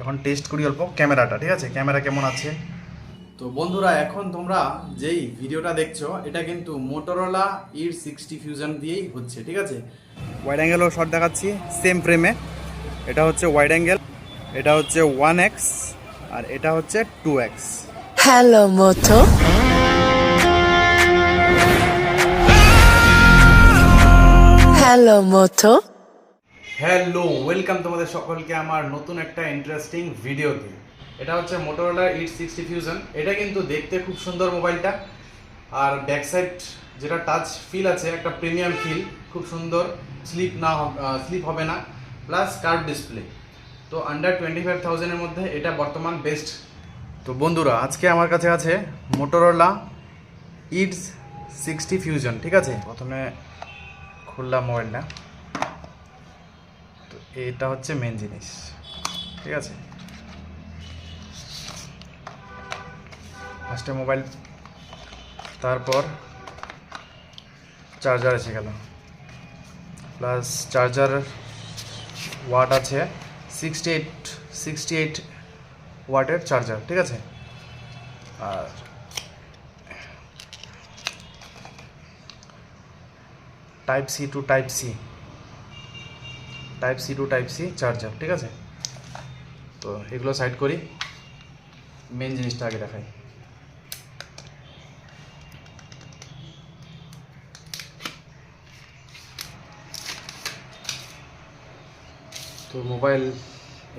এখন টেস্ট করি অল্প ক্যামেরাটা, ঠিক আছে? ক্যামেরা কেমন আছে। তো বন্ধুরা, এখন তোমরা যেই ভিডিওটা দেখছো এটা কিন্তু মোটোরোলা ইর 60 ফিউশন দিয়েই হচ্ছে, ঠিক আছে? ওয়াইড অ্যাঙ্গেলও শট দেখাচ্ছি সেম ফ্রেমে। এটা হচ্ছে ওয়াইড অ্যাঙ্গেল, এটা হচ্ছে 1x আর এটা হচ্ছে 2x। হ্যালো মোটো, হ্যালো মোটো, হ্যালো, ওয়েলকাম তোমাদের সকলকে আমার নতুন একটা ইন্টারেস্টিং ভিডিওতে। এটা হচ্ছে মোটোরোলা ইট 60 ফিউশন। এটা কিন্তু দেখতে খুব সুন্দর মোবাইলটা, আর ব্যাক সাইড যেটা টাচ ফিল আছে, একটা প্রিমিয়াম ফিল, খুব সুন্দর। স্লিপ হবে না, প্লাস কার্ভ ডিসপ্লে। তো আন্ডার 25,000-এর মধ্যে এটা বর্তমান বেস্ট। তো বন্ধুরা, আজকে আমার কাছে আছে মোটোরোলা ইটস 60 ফিউশন, ঠিক আছে? প্রথমে খুললাম মোবাইলটা। তো এটা হচ্ছে মেন জিনিস, ঠিক আছে? ফার্স্টে মোবাইল, তারপর চার্জার এসে গেল, প্লাস চার্জার ওয়াট আছে 68 ওয়াটের চার্জার, ঠিক আছে? আর type C to type C charger, ঠিক আছে? তো এগুলো সাইড করি, মেন জিনিসটা আগে দেখাই। তো মোবাইল,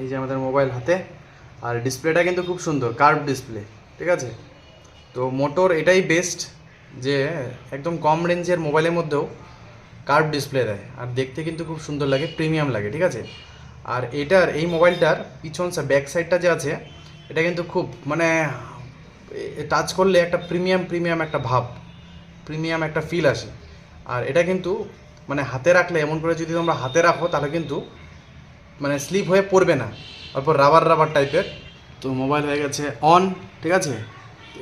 এই যে আমাদের মোবাইল হাতে, আর ডিসপ্লেটা কিন্তু খুব সুন্দর কার্ভ ডিসপ্লে, ঠিক আছে? তো মোটোর এটাই বেস্ট যে একদম কম রেঞ্জের মোবাইলের মধ্যেও কার্ভ ডিসপ্লে দেয়, আর দেখতে কিন্তু খুব সুন্দর লাগে, প্রিমিয়াম লাগে, ঠিক আছে? আর এই মোবাইলটার পিছন ব্যাক সাইডটা যে আছে, এটা কিন্তু খুব মানে টাচ করলে একটা প্রিমিয়াম একটা ভাব, প্রিমিয়াম একটা ফিল আসে। আর এটা কিন্তু মানে হাতে রাখলে, এমন করে যদি তোমরা হাতে রাখো তাহলে কিন্তু মানে স্লিপ হয়ে পড়বে না, অল্প রাবার টাইপের। তো মোবাইল হয়ে গেছে অন, ঠিক আছে?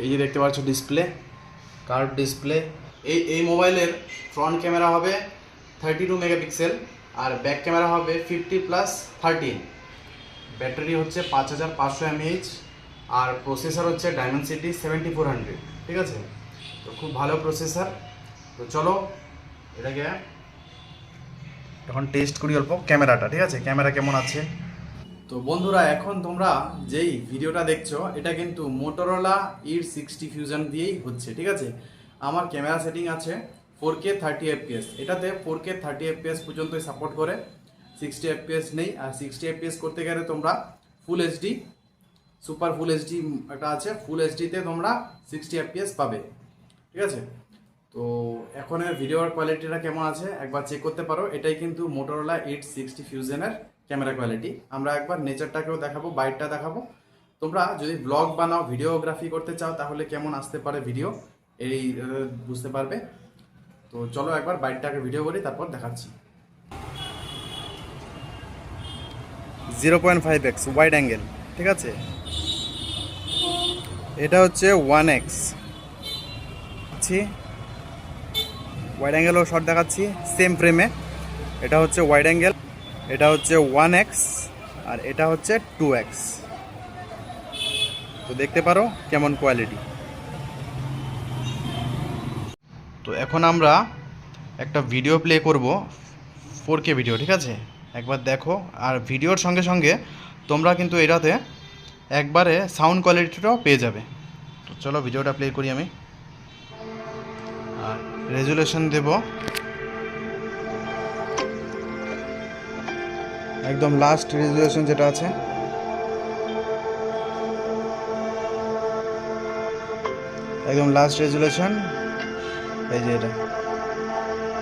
এই যে দেখতে পাচ্ছ ডিসপ্লে, কার্ভ ডিসপ্লে। এই মোবাইলের ফ্রন্ট ক্যামেরা হবে 32 মেগাপিক্সেল, আর ব্যাক ক্যামেরা হবে 50+13। ব্যাটারি হচ্ছে 5500 mAh, আর প্রসেসর হচ্ছে ডায়মেনসিটি 7400, ঠিক আছে? তো খুব ভালো প্রসেসর। তো চলো এটাকে এখন টেস্ট করি অল্প ক্যামেরাটা, ঠিক আছে? ক্যামেরা কেমন আছে। তো বন্ধুরা, এখন তোমরা যেই ভিডিওটা দেখছো এটা কিন্তু মোটোরোলা ইর 60 ফিউশন দিয়েই হচ্ছে, ঠিক আছে? আমার ক্যামেরা সেটিং আছে 4K 30 fps। এটাতে 4K 30 fps পর্যন্তই সাপোর্ট করে, 60 fps নেই। আর 60 fps করতে গেলে তোমরা full HD, super full HD একটা আছে, ফুল এইচডিতে তোমরা 60 fps পাবে, ঠিক আছে? তো এখনের ভিডিওর কোয়ালিটিটা কেমন আছে একবার চেক করতে পারো। এটাই কিন্তু মোটোরোলা ইট 60 ফিউশনের ক্যামেরা কোয়ালিটি। আমরা একবার নেচারটাকেও দেখাবো, বাইকটা দেখাবো। তোমরা যদি ব্লগ বানাও, ভিডিওগ্রাফি করতে চাও, তাহলে কেমন আসতে পারে ভিডিও এই বুঝতে পারবে। তো চলো একবার বাইকটাকে ভিডিও করি, তারপর দেখাচ্ছি। 0.5x ওয়াইড অ্যাঙ্গেল, ঠিক আছে? এটা হচ্ছে 1x, ওয়াইড অ্যাঙ্গেলও শট দেখাচ্ছি সেম ফ্রেমে। এটা হচ্ছে ওয়াইড অ্যাঙ্গেল, এটা হচ্ছে 1x আর এটা হচ্ছে 2x। তো দেখতে পারো কেমন কোয়ালিটি। তো এখন আমরা একটা ভিডিও প্লে করব, 4K ভিডিও, ঠিক আছে? একবার দেখো। আর ভিডিওর সঙ্গে সঙ্গে তোমরা কিন্তু এটাতে একবারে সাউন্ড কোয়ালিটিটাও পেয়ে যাবে। তো চলো ভিডিওটা প্লে করি আমি, আর রেজুলেশন দেব একদম লাস্ট রেজুলেশন যেটা আছে, একদম লাস্ট রেজুলেশন, এই যে এটা।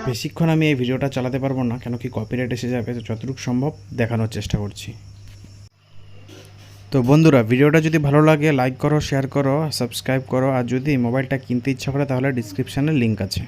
বেশিক্ষণ আমি এই ভিডিওটা চালাতে পারবো না, কেন কি কপিরাইট এসে যাবে। তো যতটুকু সম্ভব দেখানোর চেষ্টা করছি। তো বন্ধুরা, ভিডিওটা যদি ভালো লাগে লাইক করো, শেয়ার করো, সাবস্ক্রাইব করো। আর যদি মোবাইলটা কিনতে ইচ্ছা করে তাহলে ডিসক্রিপশানে লিঙ্ক আছে।